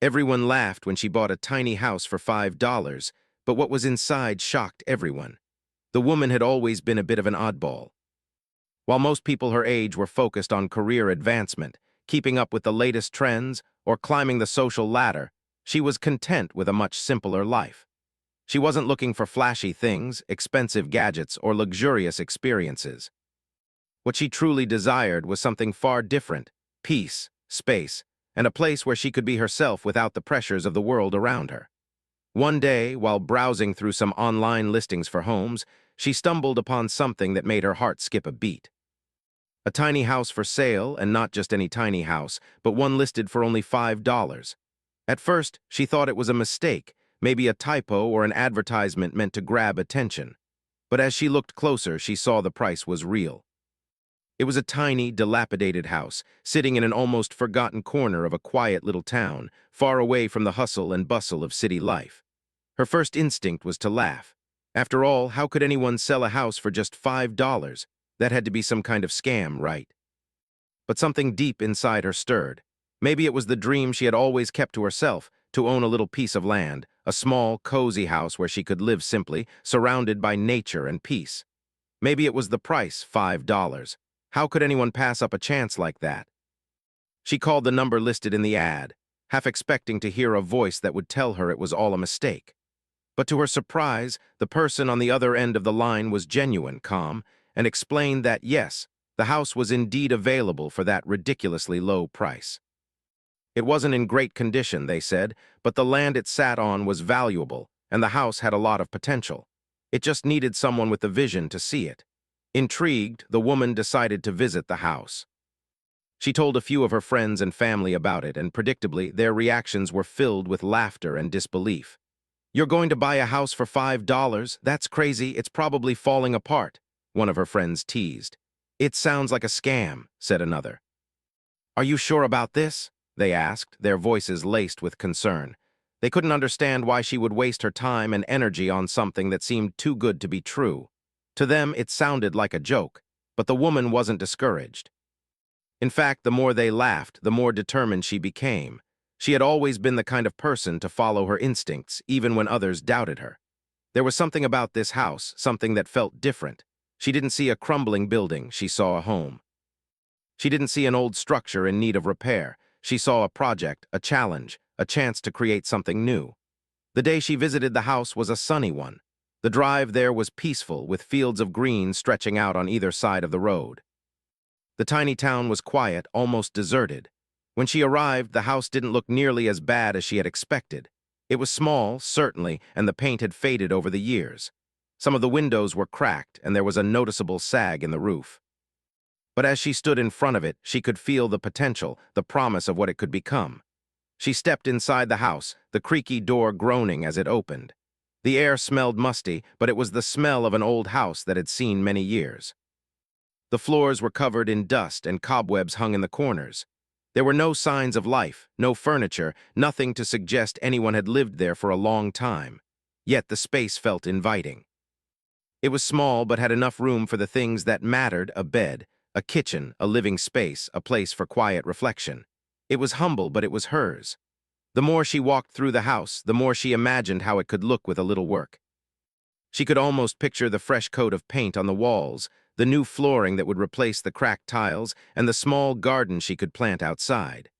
Everyone laughed when she bought a tiny house for $5, but what was inside shocked everyone. The woman had always been a bit of an oddball. While most people her age were focused on career advancement, keeping up with the latest trends, or climbing the social ladder, she was content with a much simpler life. She wasn't looking for flashy things, expensive gadgets, or luxurious experiences. What she truly desired was something far different: peace, space, and a place where she could be herself without the pressures of the world around her. One day, while browsing through some online listings for homes, she stumbled upon something that made her heart skip a beat. A tiny house for sale, and not just any tiny house, but one listed for only $5. At first, she thought it was a mistake, maybe a typo or an advertisement meant to grab attention. But as she looked closer, she saw the price was real. It was a tiny, dilapidated house, sitting in an almost forgotten corner of a quiet little town, far away from the hustle and bustle of city life. Her first instinct was to laugh. After all, how could anyone sell a house for just $5? That had to be some kind of scam, right? But something deep inside her stirred. Maybe it was the dream she had always kept to herself, to own a little piece of land, a small, cozy house where she could live simply, surrounded by nature and peace. Maybe it was the price, $5. How could anyone pass up a chance like that? She called the number listed in the ad, half expecting to hear a voice that would tell her it was all a mistake. But to her surprise, the person on the other end of the line was genuine, calm, and explained that, yes, the house was indeed available for that ridiculously low price. It wasn't in great condition, they said, but the land it sat on was valuable, and the house had a lot of potential. It just needed someone with the vision to see it. Intrigued, the woman decided to visit the house. She told a few of her friends and family about it, and predictably, their reactions were filled with laughter and disbelief. "You're going to buy a house for $5? That's crazy, it's probably falling apart," one of her friends teased. "It sounds like a scam," said another. "Are you sure about this?" they asked, their voices laced with concern. They couldn't understand why she would waste her time and energy on something that seemed too good to be true. To them, it sounded like a joke, but the woman wasn't discouraged. In fact, the more they laughed, the more determined she became. She had always been the kind of person to follow her instincts, even when others doubted her. There was something about this house, something that felt different. She didn't see a crumbling building, she saw a home. She didn't see an old structure in need of repair. She saw a project, a challenge, a chance to create something new. The day she visited the house was a sunny one. The drive there was peaceful, with fields of green stretching out on either side of the road. The tiny town was quiet, almost deserted. When she arrived, the house didn't look nearly as bad as she had expected. It was small, certainly, and the paint had faded over the years. Some of the windows were cracked, and there was a noticeable sag in the roof. But as she stood in front of it, she could feel the potential, the promise of what it could become. She stepped inside the house, the creaky door groaning as it opened. The air smelled musty, but it was the smell of an old house that had seen many years. The floors were covered in dust and cobwebs hung in the corners. There were no signs of life, no furniture, nothing to suggest anyone had lived there for a long time. Yet the space felt inviting. It was small but had enough room for the things that mattered: a bed, a kitchen, a living space, a place for quiet reflection. It was humble, but it was hers. The more she walked through the house, the more she imagined how it could look with a little work. She could almost picture the fresh coat of paint on the walls, the new flooring that would replace the cracked tiles, and the small garden she could plant outside.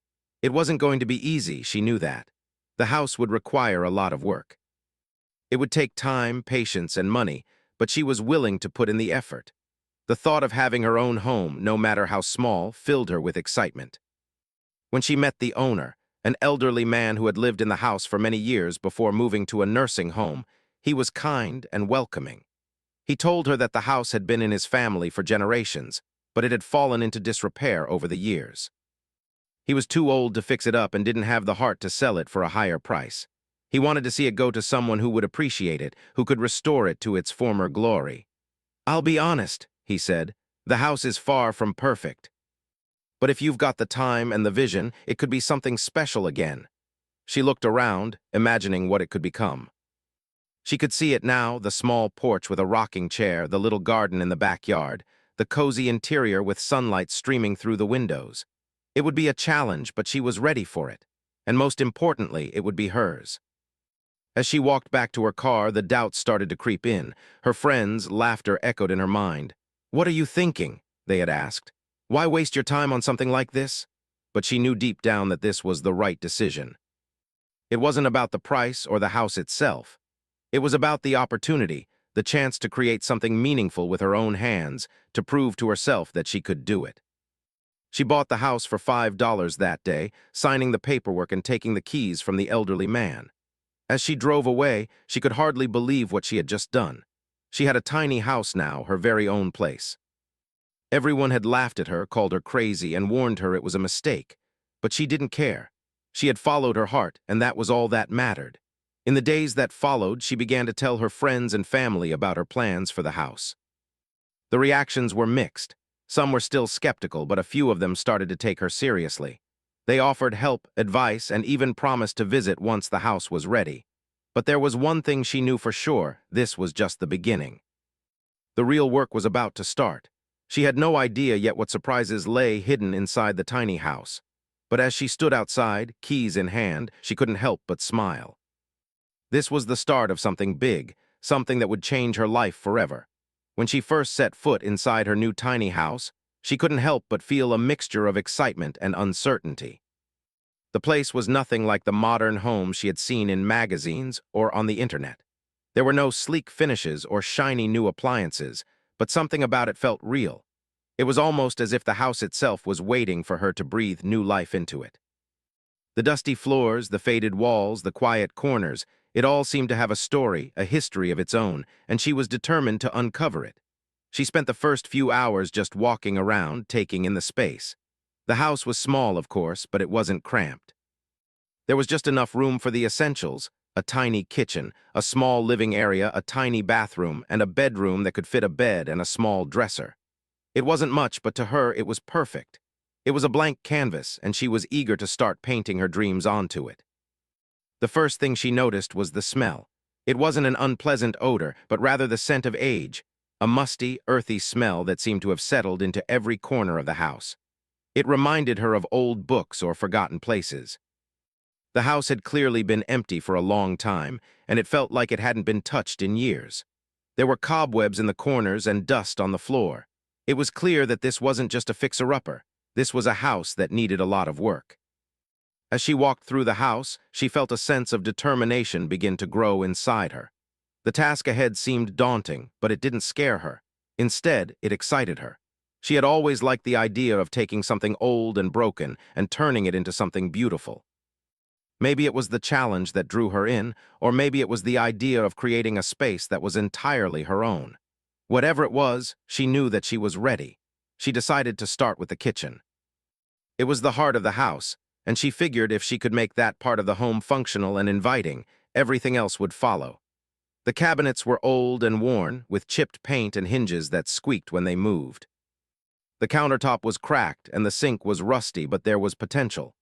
It wasn't going to be easy, she knew that. The house would require a lot of work. It would take time, patience, and money, but she was willing to put in the effort. The thought of having her own home, no matter how small, filled her with excitement. When she met the owner, an elderly man who had lived in the house for many years before moving to a nursing home, he was kind and welcoming. He told her that the house had been in his family for generations, but it had fallen into disrepair over the years. He was too old to fix it up and didn't have the heart to sell it for a higher price. He wanted to see it go to someone who would appreciate it, who could restore it to its former glory. "I'll be honest," he said, "the house is far from perfect. But if you've got the time and the vision, it could be something special again." She looked around, imagining what it could become. She could see it now: the small porch with a rocking chair, the little garden in the backyard, the cozy interior with sunlight streaming through the windows. It would be a challenge, but she was ready for it. and most importantly, it would be hers. As she walked back to her car, the doubts started to creep in. Her friends' laughter echoed in her mind. "What are you thinking?" they had asked. "Why waste your time on something like this?" But she knew deep down that this was the right decision. It wasn't about the price or the house itself. It was about the opportunity, the chance to create something meaningful with her own hands, to prove to herself that she could do it. She bought the house for $5 that day, signing the paperwork and taking the keys from the elderly man. As she drove away, she could hardly believe what she had just done. She had a tiny house now, her very own place. Everyone had laughed at her, called her crazy, and warned her it was a mistake. But she didn't care. She had followed her heart, and that was all that mattered. In the days that followed, she began to tell her friends and family about her plans for the house. The reactions were mixed. Some were still skeptical, but a few of them started to take her seriously. They offered help, advice, and even promised to visit once the house was ready. But there was one thing she knew for sure: this was just the beginning. The real work was about to start. She had no idea yet what surprises lay hidden inside the tiny house. But as she stood outside, keys in hand, she couldn't help but smile. This was the start of something big, something that would change her life forever. When she first set foot inside her new tiny house, she couldn't help but feel a mixture of excitement and uncertainty. The place was nothing like the modern homes she had seen in magazines or on the internet. There were no sleek finishes or shiny new appliances, but something about it felt real. It was almost as if the house itself was waiting for her to breathe new life into it. The dusty floors, the faded walls, the quiet corners, it all seemed to have a story, a history of its own, and she was determined to uncover it. She spent the first few hours just walking around, taking in the space. The house was small, of course, but it wasn't cramped. There was just enough room for the essentials: a tiny kitchen, a small living area, a tiny bathroom, and a bedroom that could fit a bed and a small dresser. It wasn't much, but to her it was perfect. It was a blank canvas, and she was eager to start painting her dreams onto it. The first thing she noticed was the smell. It wasn't an unpleasant odor, but rather the scent of age, a musty, earthy smell that seemed to have settled into every corner of the house. It reminded her of old books or forgotten places. The house had clearly been empty for a long time, and it felt like it hadn't been touched in years. There were cobwebs in the corners and dust on the floor. It was clear that this wasn't just a fixer-upper. This was a house that needed a lot of work. As she walked through the house, she felt a sense of determination begin to grow inside her. The task ahead seemed daunting, but it didn't scare her. Instead, it excited her. She had always liked the idea of taking something old and broken and turning it into something beautiful. Maybe it was the challenge that drew her in, or maybe it was the idea of creating a space that was entirely her own. Whatever it was, she knew that she was ready. She decided to start with the kitchen. It was the heart of the house, and she figured if she could make that part of the home functional and inviting, everything else would follow. The cabinets were old and worn, with chipped paint and hinges that squeaked when they moved. The countertop was cracked and the sink was rusty, but there was potential.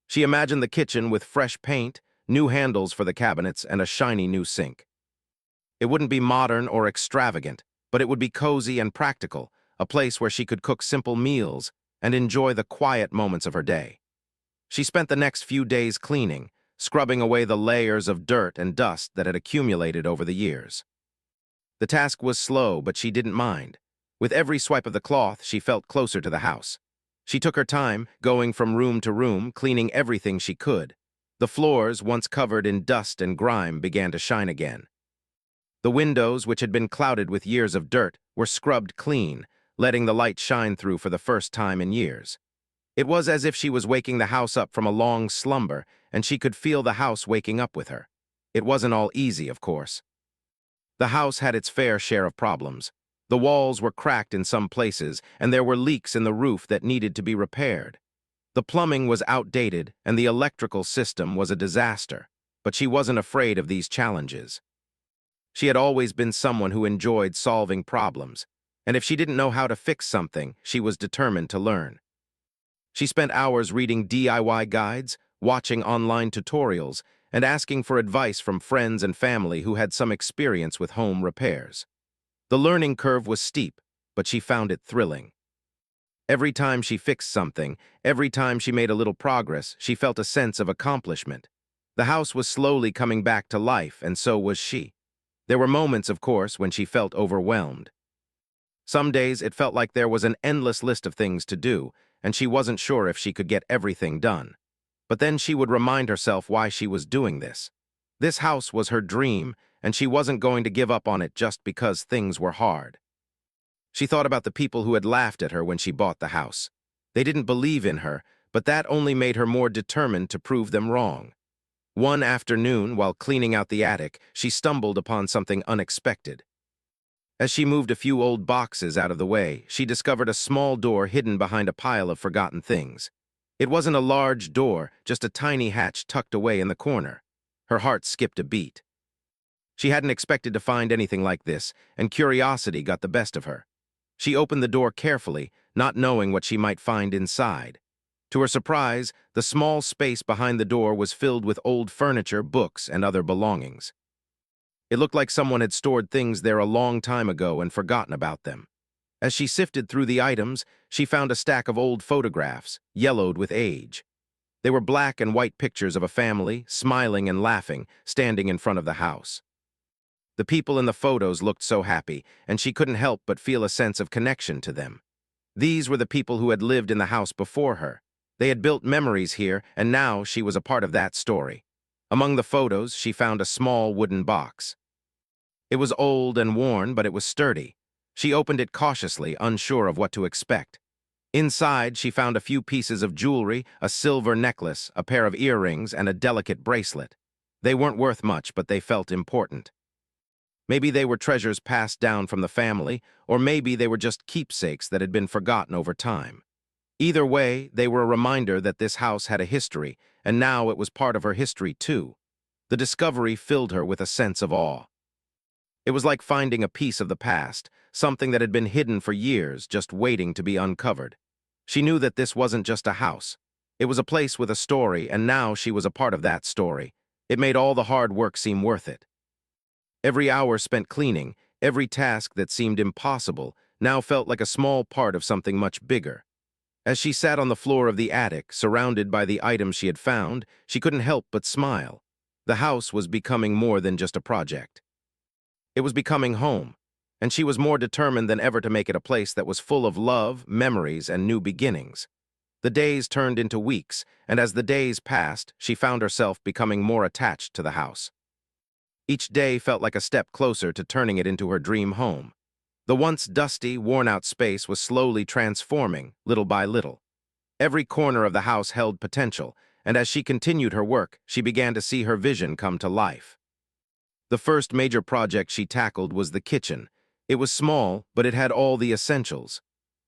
She imagined the kitchen with fresh paint, new handles for the cabinets, and a shiny new sink. It wouldn't be modern or extravagant, but it would be cozy and practical, a place where she could cook simple meals and enjoy the quiet moments of her day. She spent the next few days cleaning, scrubbing away the layers of dirt and dust that had accumulated over the years. The task was slow, but she didn't mind. With every swipe of the cloth, she felt closer to the house. She took her time, going from room to room, cleaning everything she could. The floors, once covered in dust and grime, began to shine again. The windows, which had been clouded with years of dirt, were scrubbed clean, letting the light shine through for the first time in years. It was as if she was waking the house up from a long slumber, and she could feel the house waking up with her. It wasn't all easy, of course. The house had its fair share of problems. The walls were cracked in some places, and there were leaks in the roof that needed to be repaired. The plumbing was outdated, and the electrical system was a disaster, but she wasn't afraid of these challenges. She had always been someone who enjoyed solving problems, and if she didn't know how to fix something, she was determined to learn. She spent hours reading DIY guides, watching online tutorials, and asking for advice from friends and family who had some experience with home repairs. The learning curve was steep, but she found it thrilling. Every time she fixed something, every time she made a little progress, she felt a sense of accomplishment. The house was slowly coming back to life, and so was she. There were moments, of course, when she felt overwhelmed. Some days it felt like there was an endless list of things to do, and she wasn't sure if she could get everything done. But then she would remind herself why she was doing this. This house was her dream, and she wasn't going to give up on it just because things were hard. She thought about the people who had laughed at her when she bought the house. They didn't believe in her, but that only made her more determined to prove them wrong. One afternoon, while cleaning out the attic, she stumbled upon something unexpected. As she moved a few old boxes out of the way, she discovered a small door hidden behind a pile of forgotten things. It wasn't a large door, just a tiny hatch tucked away in the corner. Her heart skipped a beat. She hadn't expected to find anything like this, and curiosity got the best of her. She opened the door carefully, not knowing what she might find inside. To her surprise, the small space behind the door was filled with old furniture, books, and other belongings. It looked like someone had stored things there a long time ago and forgotten about them. As she sifted through the items, she found a stack of old photographs, yellowed with age. They were black and white pictures of a family, smiling and laughing, standing in front of the house. The people in the photos looked so happy, and she couldn't help but feel a sense of connection to them. These were the people who had lived in the house before her. They had built memories here, and now she was a part of that story. Among the photos, she found a small wooden box. It was old and worn, but it was sturdy. She opened it cautiously, unsure of what to expect. Inside, she found a few pieces of jewelry, a silver necklace, a pair of earrings, and a delicate bracelet. They weren't worth much, but they felt important. Maybe they were treasures passed down from the family, or maybe they were just keepsakes that had been forgotten over time. Either way, they were a reminder that this house had a history, and now it was part of her history too. The discovery filled her with a sense of awe. It was like finding a piece of the past, something that had been hidden for years, just waiting to be uncovered. She knew that this wasn't just a house. It was a place with a story, and now she was a part of that story. It made all the hard work seem worth it. Every hour spent cleaning, every task that seemed impossible, now felt like a small part of something much bigger. As she sat on the floor of the attic, surrounded by the items she had found, she couldn't help but smile. The house was becoming more than just a project. It was becoming home, and she was more determined than ever to make it a place that was full of love, memories, and new beginnings. The days turned into weeks, and as the days passed, she found herself becoming more attached to the house. Each day felt like a step closer to turning it into her dream home. The once dusty, worn-out space was slowly transforming, little by little. Every corner of the house held potential, and as she continued her work, she began to see her vision come to life. The first major project she tackled was the kitchen. It was small, but it had all the essentials.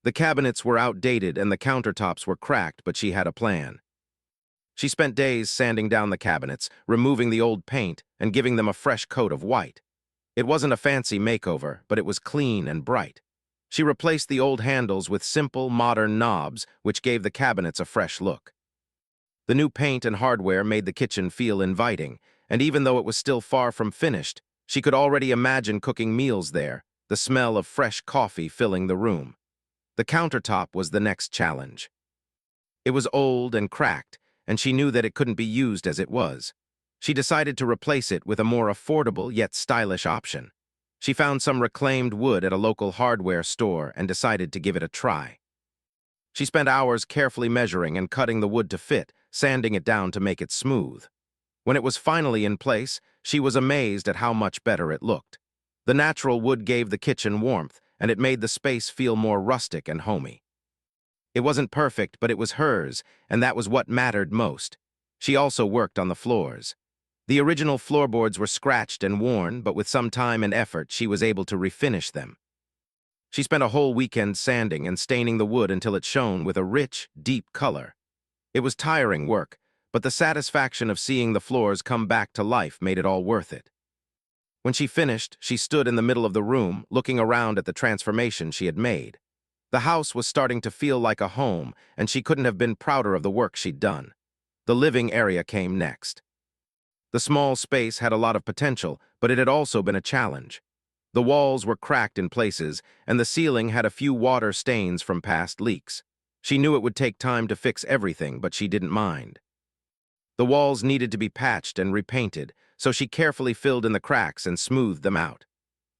The cabinets were outdated and the countertops were cracked, but she had a plan. She spent days sanding down the cabinets, removing the old paint, and giving them a fresh coat of white. It wasn't a fancy makeover, but it was clean and bright. She replaced the old handles with simple, modern knobs, which gave the cabinets a fresh look. The new paint and hardware made the kitchen feel inviting, and even though it was still far from finished, she could already imagine cooking meals there, the smell of fresh coffee filling the room. The countertop was the next challenge. It was old and cracked, and she knew that it couldn't be used as it was. She decided to replace it with a more affordable yet stylish option. She found some reclaimed wood at a local hardware store and decided to give it a try. She spent hours carefully measuring and cutting the wood to fit, sanding it down to make it smooth. When it was finally in place, she was amazed at how much better it looked. The natural wood gave the kitchen warmth, and it made the space feel more rustic and homey. It wasn't perfect, but it was hers, and that was what mattered most. She also worked on the floors. The original floorboards were scratched and worn, but with some time and effort, she was able to refinish them. She spent a whole weekend sanding and staining the wood until it shone with a rich, deep color. It was tiring work, but the satisfaction of seeing the floors come back to life made it all worth it. When she finished, she stood in the middle of the room, looking around at the transformation she had made. The house was starting to feel like a home, and she couldn't have been prouder of the work she'd done. The living area came next. The small space had a lot of potential, but it had also been a challenge. The walls were cracked in places, and the ceiling had a few water stains from past leaks. She knew it would take time to fix everything, but she didn't mind. The walls needed to be patched and repainted, so she carefully filled in the cracks and smoothed them out.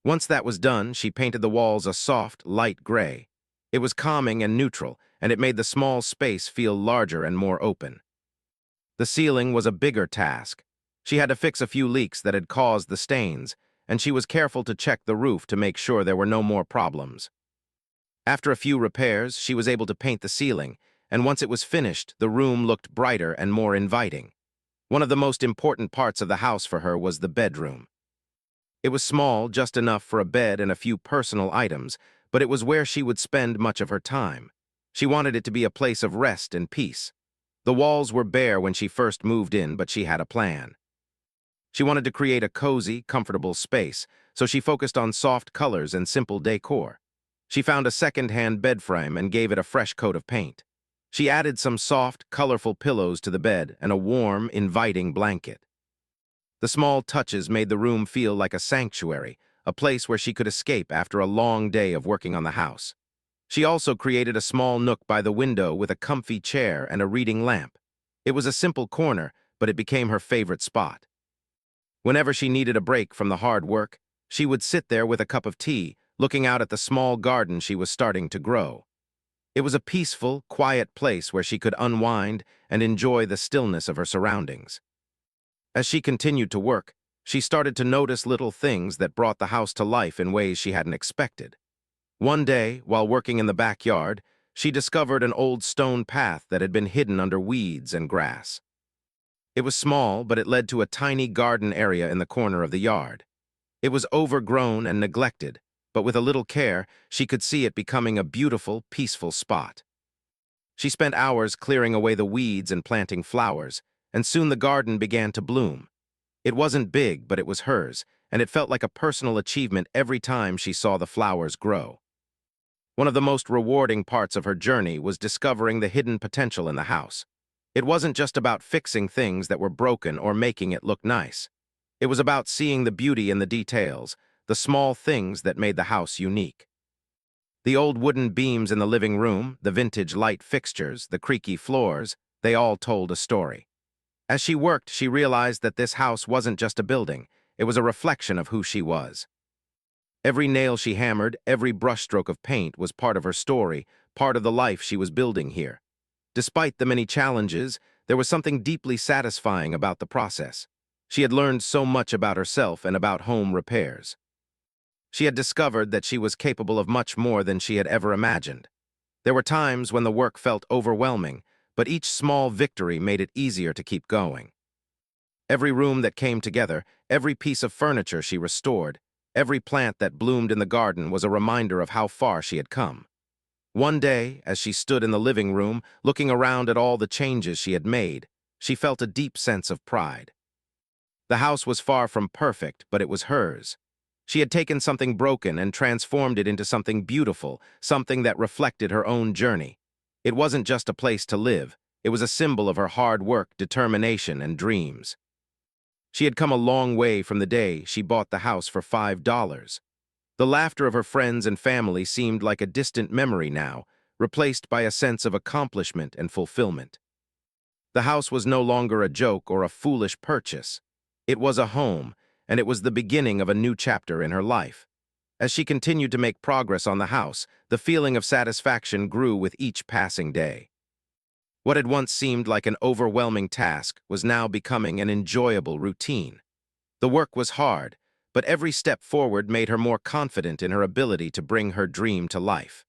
Once that was done, she painted the walls a soft, light gray. It was calming and neutral, and it made the small space feel larger and more open. The ceiling was a bigger task. She had to fix a few leaks that had caused the stains, and she was careful to check the roof to make sure there were no more problems. After a few repairs, she was able to paint the ceiling, and once it was finished, the room looked brighter and more inviting. One of the most important parts of the house for her was the bedroom. It was small, just enough for a bed and a few personal items, but it was where she would spend much of her time. She wanted it to be a place of rest and peace. The walls were bare when she first moved in, but she had a plan. She wanted to create a cozy, comfortable space, so she focused on soft colors and simple decor. She found a second-hand bed frame and gave it a fresh coat of paint. She added some soft, colorful pillows to the bed and a warm, inviting blanket. The small touches made the room feel like a sanctuary, a place where she could escape after a long day of working on the house. She also created a small nook by the window with a comfy chair and a reading lamp. It was a simple corner, but it became her favorite spot. Whenever she needed a break from the hard work, she would sit there with a cup of tea, looking out at the small garden she was starting to grow. It was a peaceful, quiet place where she could unwind and enjoy the stillness of her surroundings. As she continued to work, she started to notice little things that brought the house to life in ways she hadn't expected. One day, while working in the backyard, she discovered an old stone path that had been hidden under weeds and grass. It was small, but it led to a tiny garden area in the corner of the yard. It was overgrown and neglected, but with a little care, she could see it becoming a beautiful, peaceful spot. She spent hours clearing away the weeds and planting flowers, and soon the garden began to bloom. It wasn't big, but it was hers, and it felt like a personal achievement every time she saw the flowers grow. One of the most rewarding parts of her journey was discovering the hidden potential in the house. It wasn't just about fixing things that were broken or making it look nice. It was about seeing the beauty in the details, the small things that made the house unique. The old wooden beams in the living room, the vintage light fixtures, the creaky floors, they all told a story. As she worked, she realized that this house wasn't just a building, it was a reflection of who she was. Every nail she hammered, every brushstroke of paint was part of her story, part of the life she was building here. Despite the many challenges, there was something deeply satisfying about the process. She had learned so much about herself and about home repairs. She had discovered that she was capable of much more than she had ever imagined. There were times when the work felt overwhelming, but each small victory made it easier to keep going. Every room that came together, every piece of furniture she restored, every plant that bloomed in the garden was a reminder of how far she had come. One day, as she stood in the living room, looking around at all the changes she had made, she felt a deep sense of pride. The house was far from perfect, but it was hers. She had taken something broken and transformed it into something beautiful, something that reflected her own journey. It wasn't just a place to live, it was a symbol of her hard work, determination, and dreams. She had come a long way from the day she bought the house for $5. The laughter of her friends and family seemed like a distant memory now, replaced by a sense of accomplishment and fulfillment. The house was no longer a joke or a foolish purchase. It was a home, and it was the beginning of a new chapter in her life. As she continued to make progress on the house, the feeling of satisfaction grew with each passing day. What had once seemed like an overwhelming task was now becoming an enjoyable routine. The work was hard, but every step forward made her more confident in her ability to bring her dream to life.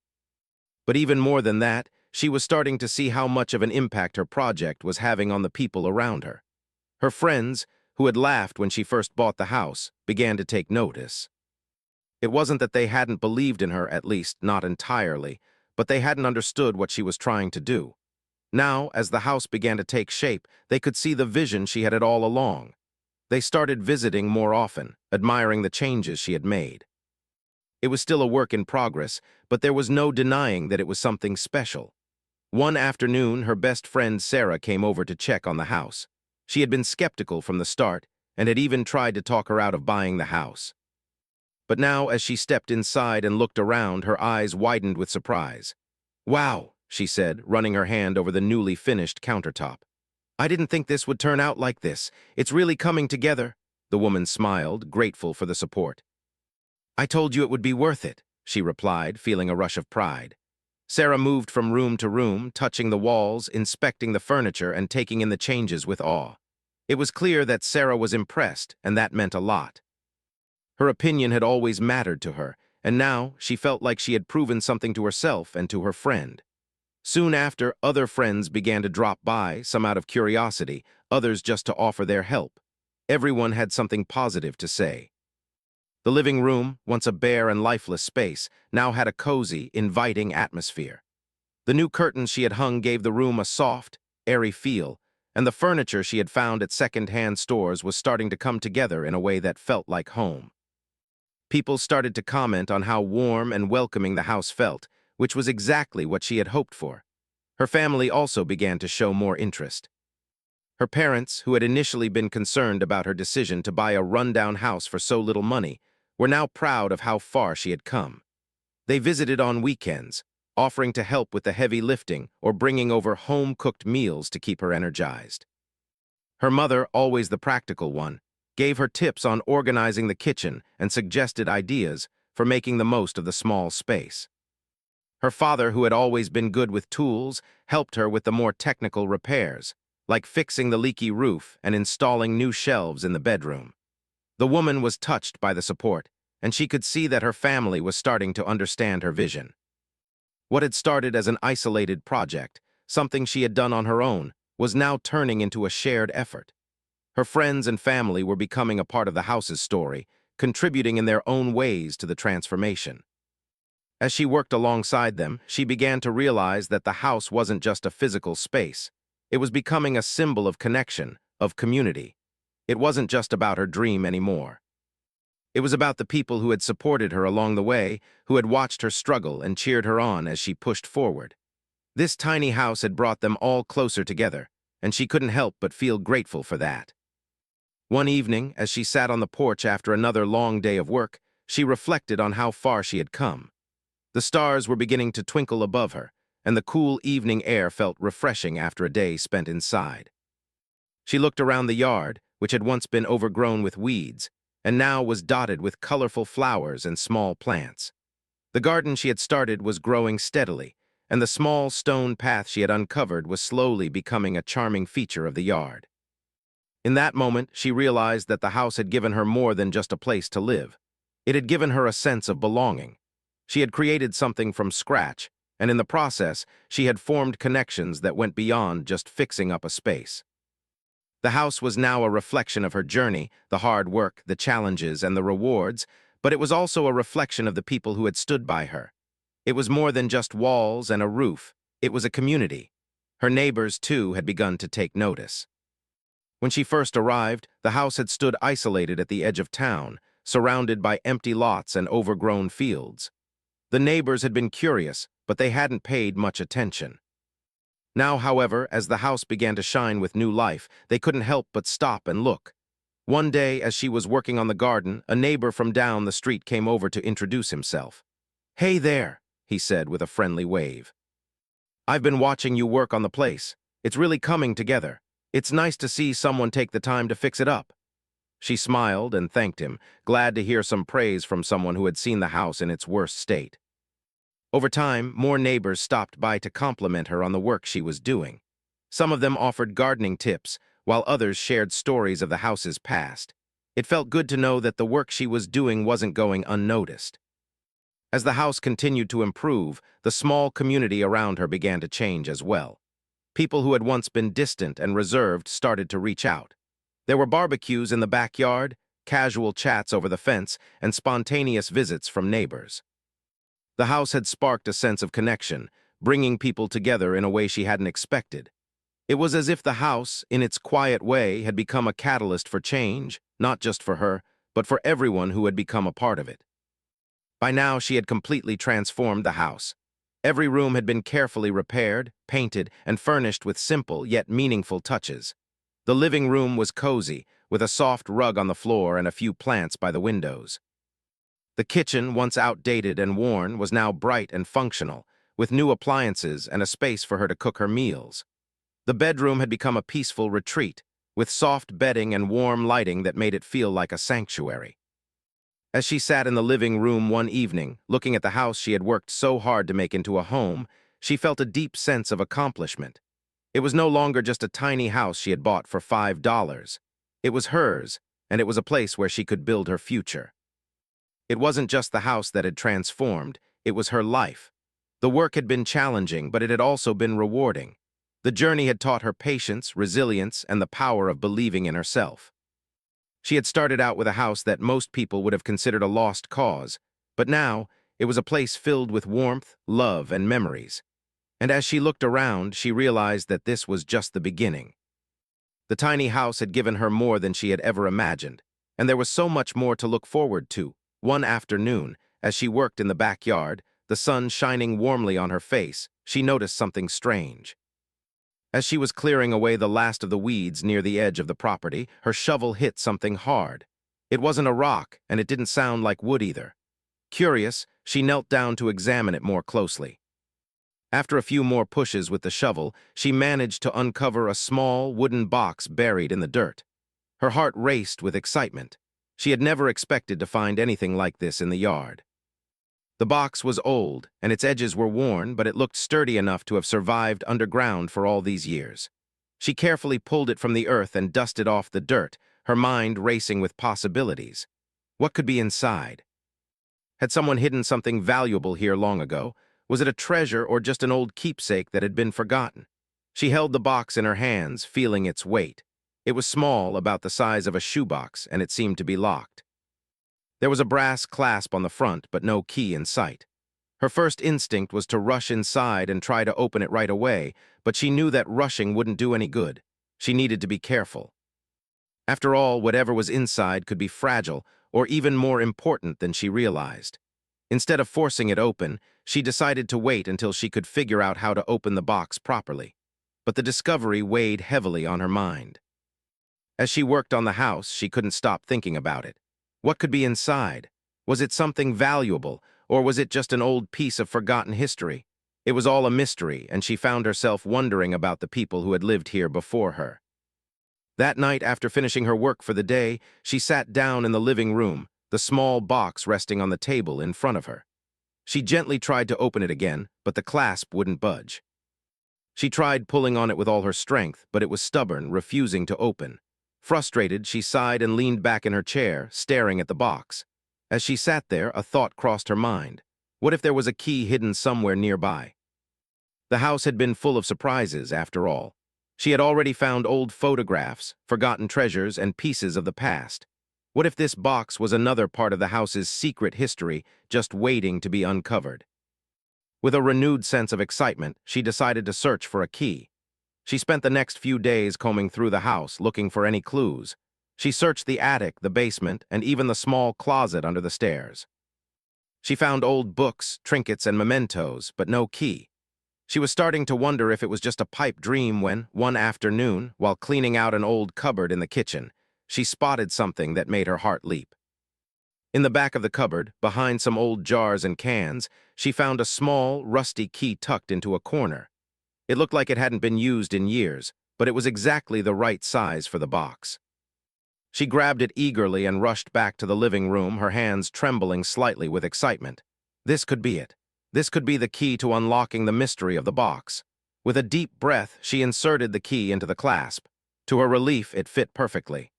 But even more than that, she was starting to see how much of an impact her project was having on the people around her. Her friends, who had laughed when she first bought the house, began to take notice. It wasn't that they hadn't believed in her, at least not entirely, but they hadn't understood what she was trying to do. Now, as the house began to take shape, they could see the vision she had had all along. They started visiting more often, admiring the changes she had made. It was still a work in progress, but there was no denying that it was something special. One afternoon, her best friend Sarah came over to check on the house. She had been skeptical from the start and had even tried to talk her out of buying the house. But now, as she stepped inside and looked around, her eyes widened with surprise. "Wow," she said, running her hand over the newly finished countertop. "I didn't think this would turn out like this. It's really coming together." The woman smiled, grateful for the support. "I told you it would be worth it," she replied, feeling a rush of pride. Sarah moved from room to room, touching the walls, inspecting the furniture, and taking in the changes with awe. It was clear that Sarah was impressed, and that meant a lot. Her opinion had always mattered to her, and now she felt like she had proven something to herself and to her friend. Soon after, other friends began to drop by, some out of curiosity, others just to offer their help. Everyone had something positive to say. The living room, once a bare and lifeless space, now had a cozy, inviting atmosphere. The new curtains she had hung gave the room a soft, airy feel, and the furniture she had found at second-hand stores was starting to come together in a way that felt like home. People started to comment on how warm and welcoming the house felt, which was exactly what she had hoped for. Her family also began to show more interest. Her parents, who had initially been concerned about her decision to buy a rundown house for so little money, were now proud of how far she had come. They visited on weekends, offering to help with the heavy lifting or bringing over home-cooked meals to keep her energized. Her mother, always the practical one, gave her tips on organizing the kitchen and suggested ideas for making the most of the small space. Her father, who had always been good with tools, helped her with the more technical repairs, like fixing the leaky roof and installing new shelves in the bedroom. The woman was touched by the support, and she could see that her family was starting to understand her vision. What had started as an isolated project, something she had done on her own, was now turning into a shared effort. Her friends and family were becoming a part of the house's story, contributing in their own ways to the transformation. As she worked alongside them, she began to realize that the house wasn't just a physical space. It was becoming a symbol of connection, of community. It wasn't just about her dream anymore. It was about the people who had supported her along the way, who had watched her struggle and cheered her on as she pushed forward. This tiny house had brought them all closer together, and she couldn't help but feel grateful for that. One evening, as she sat on the porch after another long day of work, she reflected on how far she had come. The stars were beginning to twinkle above her, and the cool evening air felt refreshing after a day spent inside. She looked around the yard, which had once been overgrown with weeds, and now was dotted with colorful flowers and small plants. The garden she had started was growing steadily, and the small stone path she had uncovered was slowly becoming a charming feature of the yard. In that moment, she realized that the house had given her more than just a place to live. It had given her a sense of belonging. She had created something from scratch, and in the process, she had formed connections that went beyond just fixing up a space. The house was now a reflection of her journey, the hard work, the challenges, and the rewards, but it was also a reflection of the people who had stood by her. It was more than just walls and a roof. It was a community. Her neighbors, too, had begun to take notice. When she first arrived, the house had stood isolated at the edge of town, surrounded by empty lots and overgrown fields. The neighbors had been curious, but they hadn't paid much attention. Now, however, as the house began to shine with new life, they couldn't help but stop and look. One day, as she was working on the garden, a neighbor from down the street came over to introduce himself. "Hey there," he said with a friendly wave. "I've been watching you work on the place. It's really coming together. It's nice to see someone take the time to fix it up." She smiled and thanked him, glad to hear some praise from someone who had seen the house in its worst state. Over time, more neighbors stopped by to compliment her on the work she was doing. Some of them offered gardening tips, while others shared stories of the house's past. It felt good to know that the work she was doing wasn't going unnoticed. As the house continued to improve, the small community around her began to change as well. People who had once been distant and reserved started to reach out. There were barbecues in the backyard, casual chats over the fence, and spontaneous visits from neighbors. The house had sparked a sense of connection, bringing people together in a way she hadn't expected. It was as if the house, in its quiet way, had become a catalyst for change, not just for her, but for everyone who had become a part of it. By now, she had completely transformed the house. Every room had been carefully repaired, painted, and furnished with simple yet meaningful touches. The living room was cozy, with a soft rug on the floor and a few plants by the windows. The kitchen, once outdated and worn, was now bright and functional, with new appliances and a space for her to cook her meals. The bedroom had become a peaceful retreat, with soft bedding and warm lighting that made it feel like a sanctuary. As she sat in the living room one evening, looking at the house she had worked so hard to make into a home, she felt a deep sense of accomplishment. It was no longer just a tiny house she had bought for $5. It was hers, and it was a place where she could build her future. It wasn't just the house that had transformed, it was her life. The work had been challenging, but it had also been rewarding. The journey had taught her patience, resilience, and the power of believing in herself. She had started out with a house that most people would have considered a lost cause, but now it was a place filled with warmth, love, and memories. And as she looked around, she realized that this was just the beginning. The tiny house had given her more than she had ever imagined, and there was so much more to look forward to. One afternoon, as she worked in the backyard, the sun shining warmly on her face, she noticed something strange. As she was clearing away the last of the weeds near the edge of the property, her shovel hit something hard. It wasn't a rock, and it didn't sound like wood either. Curious, she knelt down to examine it more closely. After a few more pushes with the shovel, she managed to uncover a small wooden box buried in the dirt. Her heart raced with excitement. She had never expected to find anything like this in the yard. The box was old, and its edges were worn, but it looked sturdy enough to have survived underground for all these years. She carefully pulled it from the earth and dusted off the dirt, her mind racing with possibilities. What could be inside? Had someone hidden something valuable here long ago? Was it a treasure or just an old keepsake that had been forgotten? She held the box in her hands, feeling its weight. It was small, about the size of a shoebox, and it seemed to be locked. There was a brass clasp on the front, but no key in sight. Her first instinct was to rush inside and try to open it right away, but she knew that rushing wouldn't do any good. She needed to be careful. After all, whatever was inside could be fragile, or even more important than she realized. Instead of forcing it open, she decided to wait until she could figure out how to open the box properly. But the discovery weighed heavily on her mind. As she worked on the house, she couldn't stop thinking about it. What could be inside? Was it something valuable, or was it just an old piece of forgotten history? It was all a mystery, and she found herself wondering about the people who had lived here before her. That night, after finishing her work for the day, she sat down in the living room, the small box resting on the table in front of her. She gently tried to open it again, but the clasp wouldn't budge. She tried pulling on it with all her strength, but it was stubborn, refusing to open. Frustrated, she sighed and leaned back in her chair, staring at the box. As she sat there, a thought crossed her mind. What if there was a key hidden somewhere nearby? The house had been full of surprises, after all. She had already found old photographs, forgotten treasures, and pieces of the past. What if this box was another part of the house's secret history, just waiting to be uncovered? With a renewed sense of excitement, she decided to search for a key. She spent the next few days combing through the house, looking for any clues. She searched the attic, the basement, and even the small closet under the stairs. She found old books, trinkets, and mementos, but no key. She was starting to wonder if it was just a pipe dream when, one afternoon, while cleaning out an old cupboard in the kitchen, she spotted something that made her heart leap. In the back of the cupboard, behind some old jars and cans, she found a small, rusty key tucked into a corner. It looked like it hadn't been used in years, but it was exactly the right size for the box. She grabbed it eagerly and rushed back to the living room, her hands trembling slightly with excitement. This could be it. This could be the key to unlocking the mystery of the box. With a deep breath, she inserted the key into the clasp. To her relief, it fit perfectly.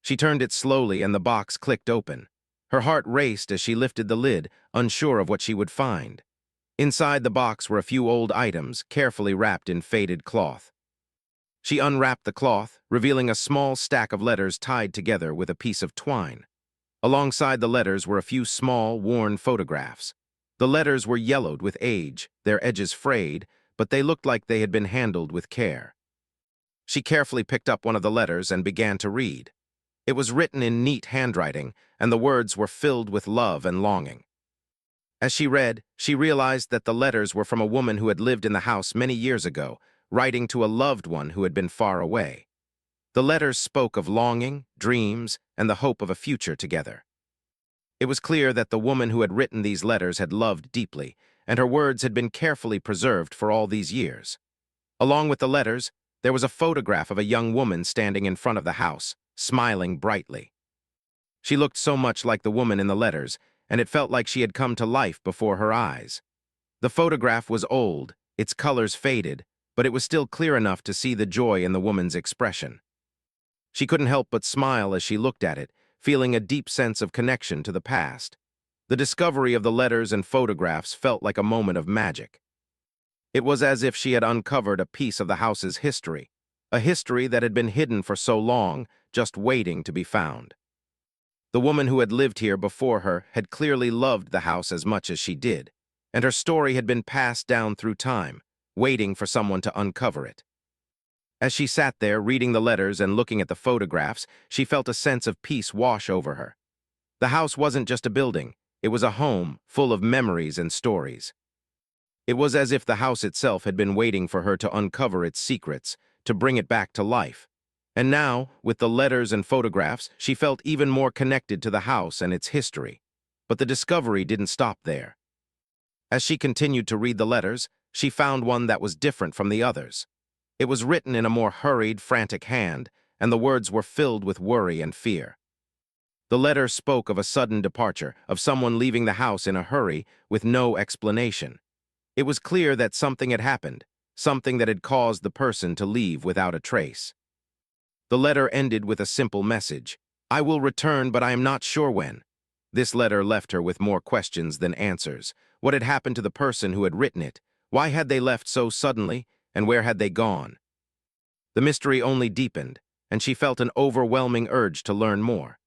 She turned it slowly and the box clicked open. Her heart raced as she lifted the lid, unsure of what she would find. Inside the box were a few old items, carefully wrapped in faded cloth. She unwrapped the cloth, revealing a small stack of letters tied together with a piece of twine. Alongside the letters were a few small, worn photographs. The letters were yellowed with age, their edges frayed, but they looked like they had been handled with care. She carefully picked up one of the letters and began to read. It was written in neat handwriting, and the words were filled with love and longing. As she read, she realized that the letters were from a woman who had lived in the house many years ago, writing to a loved one who had been far away. The letters spoke of longing, dreams, and the hope of a future together. It was clear that the woman who had written these letters had loved deeply, and her words had been carefully preserved for all these years. Along with the letters, there was a photograph of a young woman standing in front of the house, smiling brightly. She looked so much like the woman in the letters, and it felt like she had come to life before her eyes. The photograph was old, its colors faded, but it was still clear enough to see the joy in the woman's expression. She couldn't help but smile as she looked at it, feeling a deep sense of connection to the past. The discovery of the letters and photographs felt like a moment of magic. It was as if she had uncovered a piece of the house's history, a history that had been hidden for so long, just waiting to be found. The woman who had lived here before her had clearly loved the house as much as she did, and her story had been passed down through time, waiting for someone to uncover it. As she sat there reading the letters and looking at the photographs, she felt a sense of peace wash over her. The house wasn't just a building, it was a home full of memories and stories. It was as if the house itself had been waiting for her to uncover its secrets, to bring it back to life. And now, with the letters and photographs, she felt even more connected to the house and its history. But the discovery didn't stop there. As she continued to read the letters, she found one that was different from the others. It was written in a more hurried, frantic hand, and the words were filled with worry and fear. The letter spoke of a sudden departure, of someone leaving the house in a hurry with no explanation. It was clear that something had happened, something that had caused the person to leave without a trace. The letter ended with a simple message: "I will return, but I am not sure when." This letter left her with more questions than answers. What had happened to the person who had written it? Why had they left so suddenly? And where had they gone? The mystery only deepened, and she felt an overwhelming urge to learn more.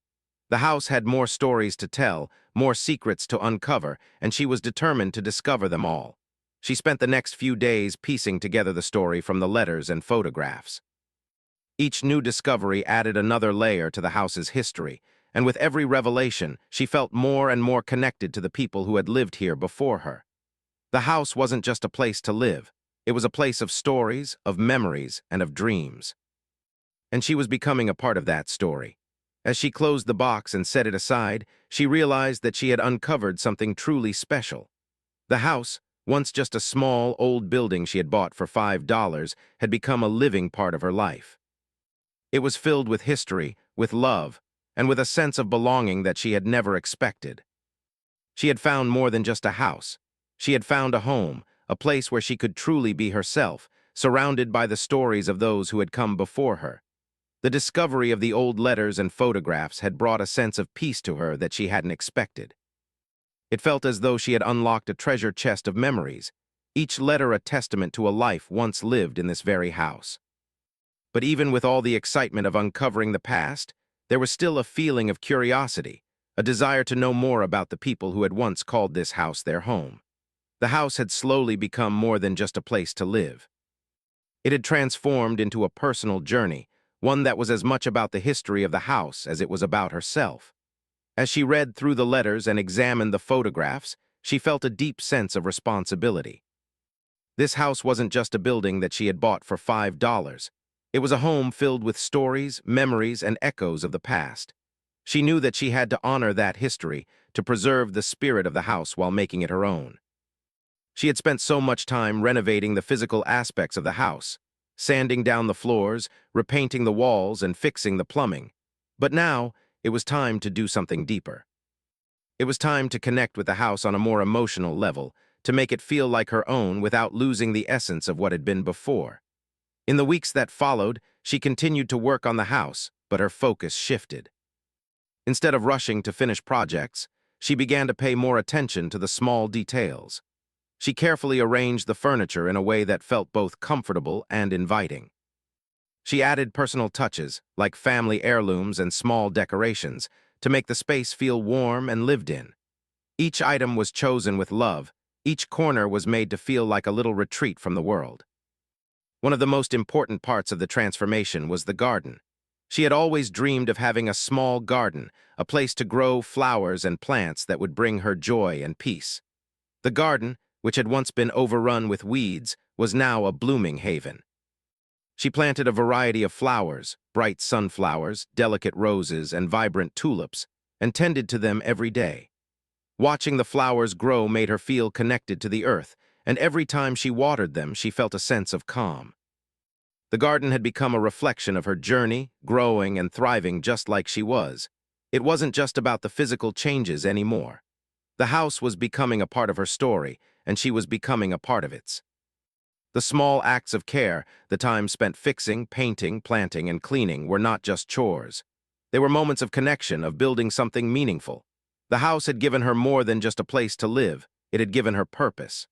The house had more stories to tell, more secrets to uncover, and she was determined to discover them all. She spent the next few days piecing together the story from the letters and photographs. Each new discovery added another layer to the house's history, and with every revelation, she felt more and more connected to the people who had lived here before her. The house wasn't just a place to live. It was a place of stories, of memories, and of dreams. And she was becoming a part of that story. As she closed the box and set it aside, she realized that she had uncovered something truly special. The house, once just a small, old building she had bought for $5, had become a living part of her life. It was filled with history, with love, and with a sense of belonging that she had never expected. She had found more than just a house. She had found a home, a place where she could truly be herself, surrounded by the stories of those who had come before her. The discovery of the old letters and photographs had brought a sense of peace to her that she hadn't expected. It felt as though she had unlocked a treasure chest of memories, each letter a testament to a life once lived in this very house. But even with all the excitement of uncovering the past, there was still a feeling of curiosity, a desire to know more about the people who had once called this house their home. The house had slowly become more than just a place to live. It had transformed into a personal journey, one that was as much about the history of the house as it was about herself. As she read through the letters and examined the photographs, she felt a deep sense of responsibility. This house wasn't just a building that she had bought for $5. It was a home filled with stories, memories, and echoes of the past. She knew that she had to honor that history, to preserve the spirit of the house while making it her own. She had spent so much time renovating the physical aspects of the house, sanding down the floors, repainting the walls, and fixing the plumbing. But now, it was time to do something deeper. It was time to connect with the house on a more emotional level, to make it feel like her own without losing the essence of what had been before. In the weeks that followed, she continued to work on the house, but her focus shifted. Instead of rushing to finish projects, she began to pay more attention to the small details. She carefully arranged the furniture in a way that felt both comfortable and inviting. She added personal touches, like family heirlooms and small decorations, to make the space feel warm and lived in. Each item was chosen with love. Each corner was made to feel like a little retreat from the world. One of the most important parts of the transformation was the garden. She had always dreamed of having a small garden, a place to grow flowers and plants that would bring her joy and peace. The garden, which had once been overrun with weeds, was now a blooming haven. She planted a variety of flowers, bright sunflowers, delicate roses, and vibrant tulips, and tended to them every day. Watching the flowers grow made her feel connected to the earth, and every time she watered them, she felt a sense of calm. The garden had become a reflection of her journey, growing and thriving just like she was. It wasn't just about the physical changes anymore. The house was becoming a part of her story, and she was becoming a part of its. The small acts of care, the time spent fixing, painting, planting, and cleaning, were not just chores. They were moments of connection, of building something meaningful. The house had given her more than just a place to live. It had given her purpose.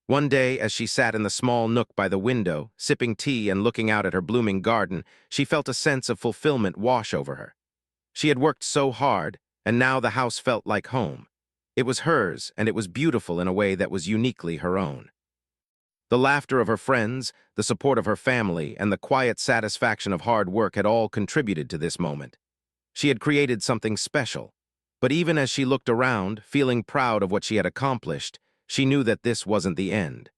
One day, as she sat in the small nook by the window, sipping tea and looking out at her blooming garden, she felt a sense of fulfillment wash over her. She had worked so hard, and now the house felt like home. It was hers, and it was beautiful in a way that was uniquely her own. The laughter of her friends, the support of her family, and the quiet satisfaction of hard work had all contributed to this moment. She had created something special. But even as she looked around, feeling proud of what she had accomplished, she knew that this wasn't the end.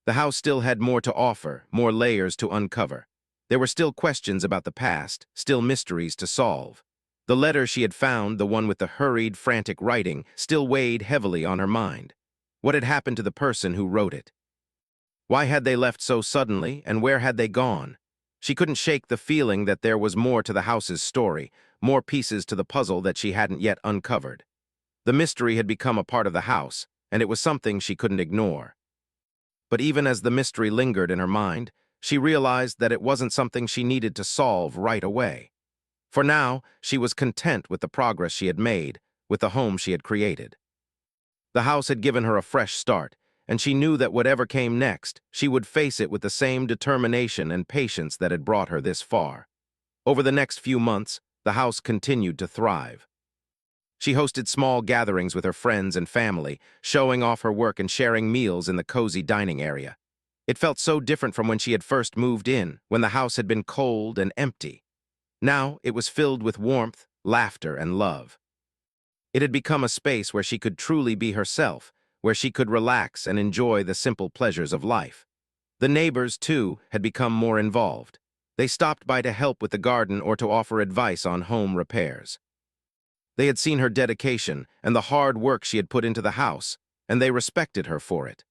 The house still had more to offer, more layers to uncover. There were still questions about the past, still mysteries to solve. The letter she had found, the one with the hurried, frantic writing, still weighed heavily on her mind. What had happened to the person who wrote it? Why had they left so suddenly, and where had they gone? She couldn't shake the feeling that there was more to the house's story, more pieces to the puzzle that she hadn't yet uncovered. The mystery had become a part of the house, and it was something she couldn't ignore. But even as the mystery lingered in her mind, she realized that it wasn't something she needed to solve right away. For now, she was content with the progress she had made, with the home she had created. The house had given her a fresh start, and she knew that whatever came next, she would face it with the same determination and patience that had brought her this far. Over the next few months, the house continued to thrive. She hosted small gatherings with her friends and family, showing off her work and sharing meals in the cozy dining area. It felt so different from when she had first moved in, when the house had been cold and empty. Now it was filled with warmth, laughter, and love. It had become a space where she could truly be herself, where she could relax and enjoy the simple pleasures of life. The neighbors, too, had become more involved. They stopped by to help with the garden or to offer advice on home repairs. They had seen her dedication and the hard work she had put into the house, and they respected her for it.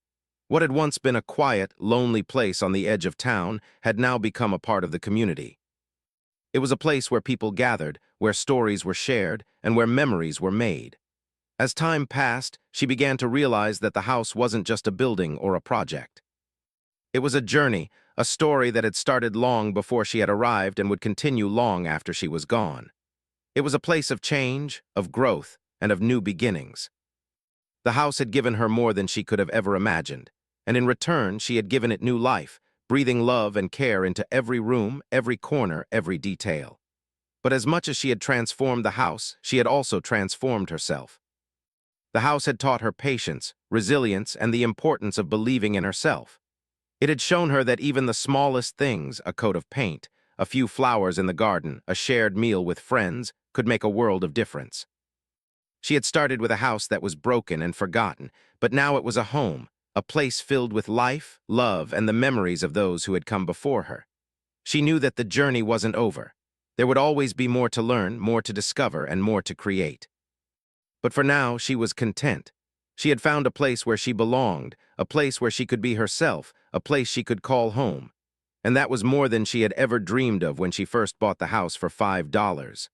What had once been a quiet, lonely place on the edge of town had now become a part of the community. It was a place where people gathered, where stories were shared, and where memories were made. As time passed, she began to realize that the house wasn't just a building or a project. It was a journey, a story that had started long before she had arrived and would continue long after she was gone. It was a place of change, of growth, and of new beginnings. The house had given her more than she could have ever imagined, and in return she had given it new life, breathing love and care into every room, every corner, every detail. But as much as she had transformed the house, she had also transformed herself. The house had taught her patience, resilience, and the importance of believing in herself. It had shown her that even the smallest things, a coat of paint, a few flowers in the garden, a shared meal with friends, could make a world of difference. She had started with a house that was broken and forgotten, but now it was a home, a place filled with life, love, and the memories of those who had come before her. She knew that the journey wasn't over. There would always be more to learn, more to discover, and more to create. But for now, she was content. She had found a place where she belonged, a place where she could be herself, a place she could call home. And that was more than she had ever dreamed of when she first bought the house for $5.